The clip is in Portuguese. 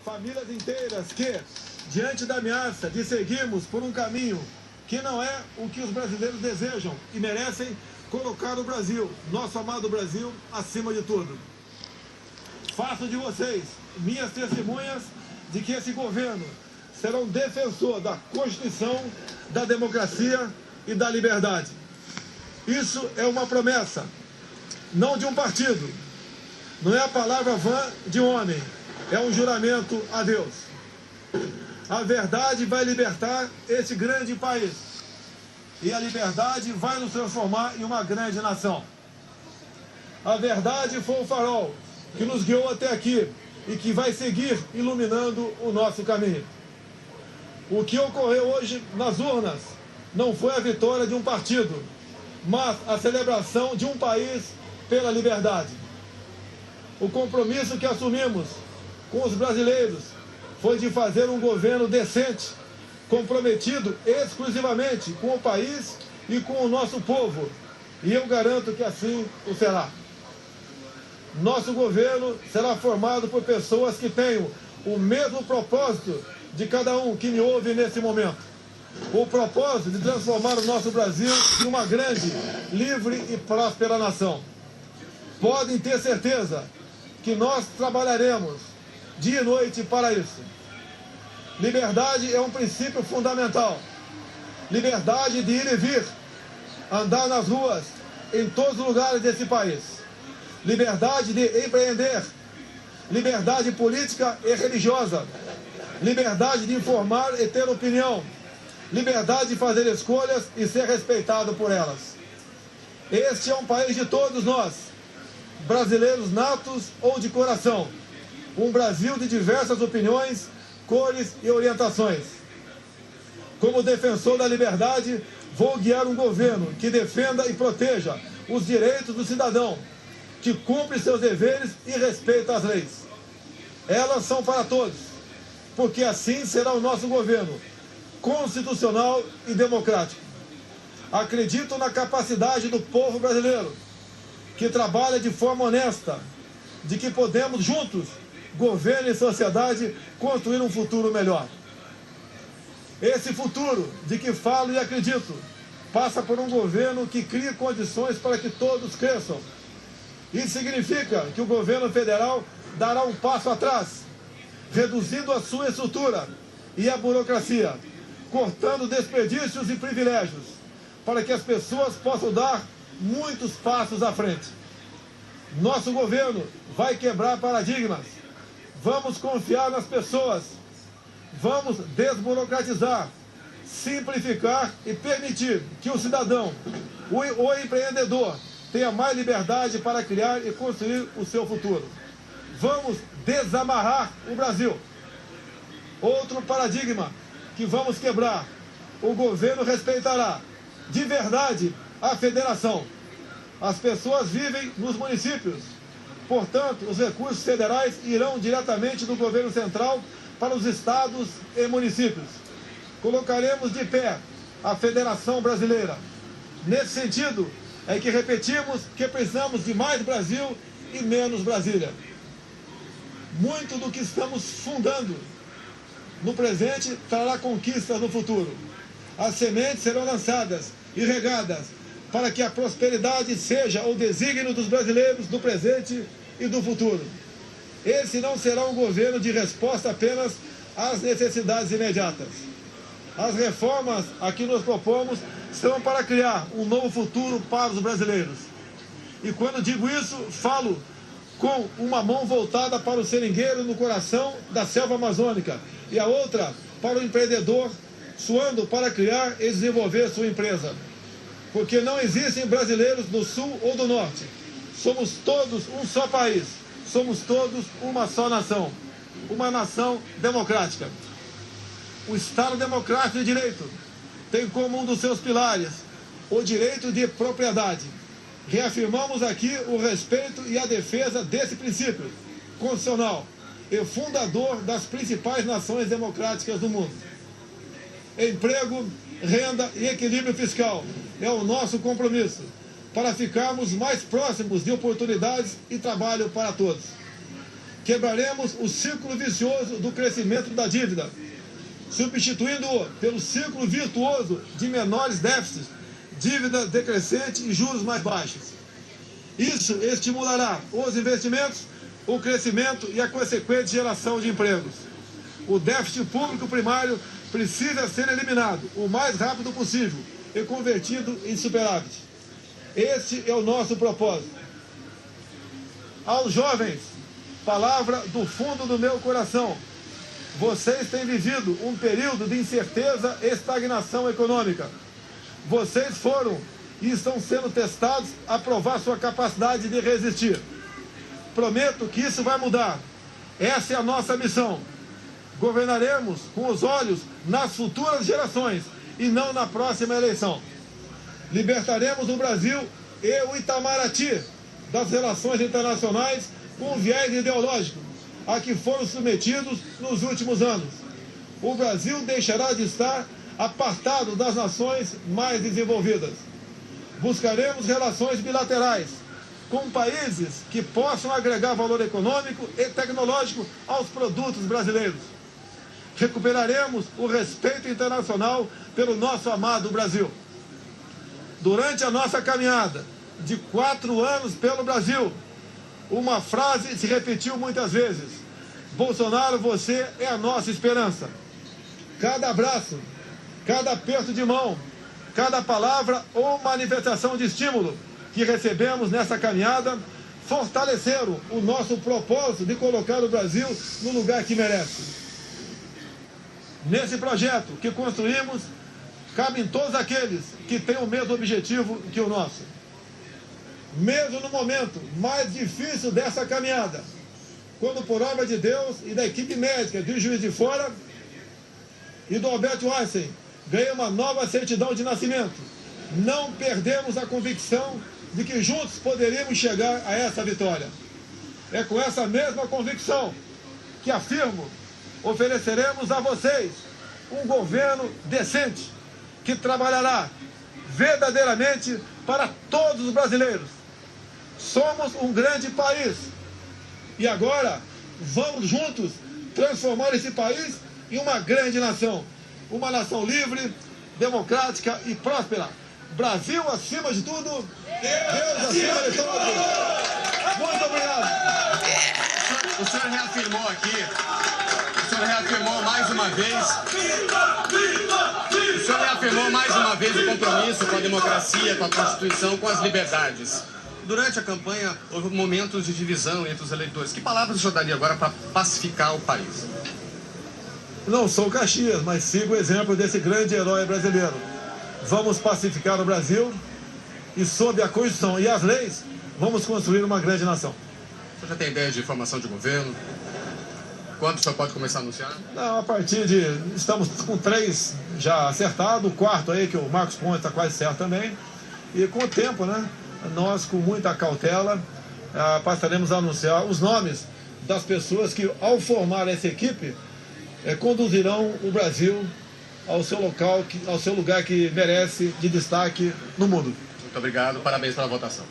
famílias inteiras que, diante da ameaça de seguirmos por um caminho que não é o que os brasileiros desejam e merecem, colocar o Brasil, nosso amado Brasil, acima de tudo. Faço de vocês minhas testemunhas de que esse governo será um defensor da Constituição, da democracia e da liberdade. Isso é uma promessa, não de um partido, não é a palavra vã de um homem, é um juramento a Deus. A verdade vai libertar esse grande país. E a liberdade vai nos transformar em uma grande nação. A verdade foi o farol que nos guiou até aqui e que vai seguir iluminando o nosso caminho. O que ocorreu hoje nas urnas não foi a vitória de um partido, mas a celebração de um país pela liberdade. O compromisso que assumimos com os brasileiros foi de fazer um governo decente, comprometido exclusivamente com o país e com o nosso povo. E eu garanto que assim o será. Nosso governo será formado por pessoas que tenham o mesmo propósito de cada um que me ouve nesse momento. O propósito de transformar o nosso Brasil em uma grande, livre e próspera nação. Podem ter certeza que nós trabalharemos dia e noite para isso. Liberdade é um princípio fundamental. Liberdade de ir e vir, andar nas ruas, em todos os lugares desse país. Liberdade de empreender. Liberdade política e religiosa. Liberdade de informar e ter opinião. Liberdade de fazer escolhas e ser respeitado por elas. Este é um país de todos nós, brasileiros natos ou de coração. Um Brasil de diversas opiniões, cores e orientações. Como defensor da liberdade, vou guiar um governo que defenda e proteja os direitos do cidadão, que cumpre seus deveres e respeita as leis. Elas são para todos, porque assim será o nosso governo, constitucional e democrático. Acredito na capacidade do povo brasileiro, que trabalha de forma honesta, de que podemos juntos, governo e sociedade, construir um futuro melhor. Esse futuro de que falo e acredito passa por um governo que crie condições para que todos cresçam. Isso significa que o governo federal dará um passo atrás, reduzindo a sua estrutura e a burocracia, cortando desperdícios e privilégios, para que as pessoas possam dar muitos passos à frente. Nosso governo vai quebrar paradigmas. Vamos confiar nas pessoas. Vamos desburocratizar, simplificar e permitir que o cidadão, o empreendedor, tenha mais liberdade para criar e construir o seu futuro. Vamos desamarrar o Brasil. Outro paradigma que vamos quebrar. O governo respeitará de verdade a federação. As pessoas vivem nos municípios. Portanto, os recursos federais irão diretamente do governo central para os estados e municípios. Colocaremos de pé a Federação Brasileira. Nesse sentido, é que repetimos que precisamos de mais Brasil e menos Brasília. Muito do que estamos fundando no presente trará conquistas no futuro. As sementes serão lançadas e regadas para que a prosperidade seja o desígnio dos brasileiros do presente e do futuro. Esse não será um governo de resposta apenas às necessidades imediatas. As reformas a que nos propomos são para criar um novo futuro para os brasileiros. E quando digo isso, falo com uma mão voltada para o seringueiro no coração da selva amazônica e a outra para o empreendedor, suando para criar e desenvolver sua empresa. Porque não existem brasileiros do sul ou do norte. Somos todos um só país. Somos todos uma só nação. Uma nação democrática. O Estado Democrático de Direito tem como um dos seus pilares o direito de propriedade. Reafirmamos aqui o respeito e a defesa desse princípio constitucional e fundador das principais nações democráticas do mundo. Emprego, renda e equilíbrio fiscal é o nosso compromisso para ficarmos mais próximos de oportunidades e trabalho para todos. Quebraremos o ciclo vicioso do crescimento da dívida, substituindo-o pelo ciclo virtuoso de menores déficits, dívida decrescente e juros mais baixos. Isso estimulará os investimentos, o crescimento e a consequente geração de empregos. O déficit público primário precisa ser eliminado o mais rápido possível e convertido em superávit. Este é o nosso propósito. Aos jovens, palavra do fundo do meu coração: vocês têm vivido um período de incerteza e estagnação econômica. Vocês foram e estão sendo testados a provar sua capacidade de resistir. Prometo que isso vai mudar. Essa é a nossa missão. Governaremos com os olhos nas futuras gerações e não na próxima eleição. Libertaremos o Brasil e o Itamaraty das relações internacionais com viés ideológico a que foram submetidos nos últimos anos. O Brasil deixará de estar apartado das nações mais desenvolvidas. Buscaremos relações bilaterais com países que possam agregar valor econômico e tecnológico aos produtos brasileiros. Recuperaremos o respeito internacional pelo nosso amado Brasil. Durante a nossa caminhada de 4 anos pelo Brasil, uma frase se repetiu muitas vezes: Bolsonaro, você é a nossa esperança. Cada abraço, cada aperto de mão, cada palavra ou manifestação de estímulo que recebemos nessa caminhada fortaleceram o nosso propósito de colocar o Brasil no lugar que merece. Nesse projeto que construímos, cabem todos aqueles que têm o mesmo objetivo que o nosso. Mesmo no momento mais difícil dessa caminhada, quando por obra de Deus e da equipe médica do Juiz de Fora e do Alberto Einstein ganhei uma nova certidão de nascimento, não perdemos a convicção de que juntos poderíamos chegar a essa vitória. É com essa mesma convicção que afirmo: ofereceremos a vocês um governo decente, que trabalhará verdadeiramente para todos os brasileiros. Somos um grande país e agora vamos juntos transformar esse país em uma grande nação. Uma nação livre, democrática e próspera. Brasil acima de tudo, Deus acima de tudo. Muito obrigado. O senhor reafirmou aqui, mais uma vez, o compromisso com a democracia, com a Constituição, com as liberdades. Durante a campanha, houve momentos de divisão entre os eleitores. Que palavras o senhor daria agora para pacificar o país? Não sou Caxias, mas sigo o exemplo desse grande herói brasileiro. Vamos pacificar o Brasil e, sob a Constituição e as leis, vamos construir uma grande nação. O senhor já tem ideia de formação de governo? Quando o senhor pode começar a anunciar? Não, a partir de... Estamos com 3 já acertados, o 4º aí, que o Marcos Pontes está quase certo também. E com o tempo, né, nós, com muita cautela, passaremos a anunciar os nomes das pessoas que, ao formar essa equipe, conduzirão o Brasil ao seu local, ao seu lugar que merece de destaque no mundo. Muito obrigado, parabéns pela votação.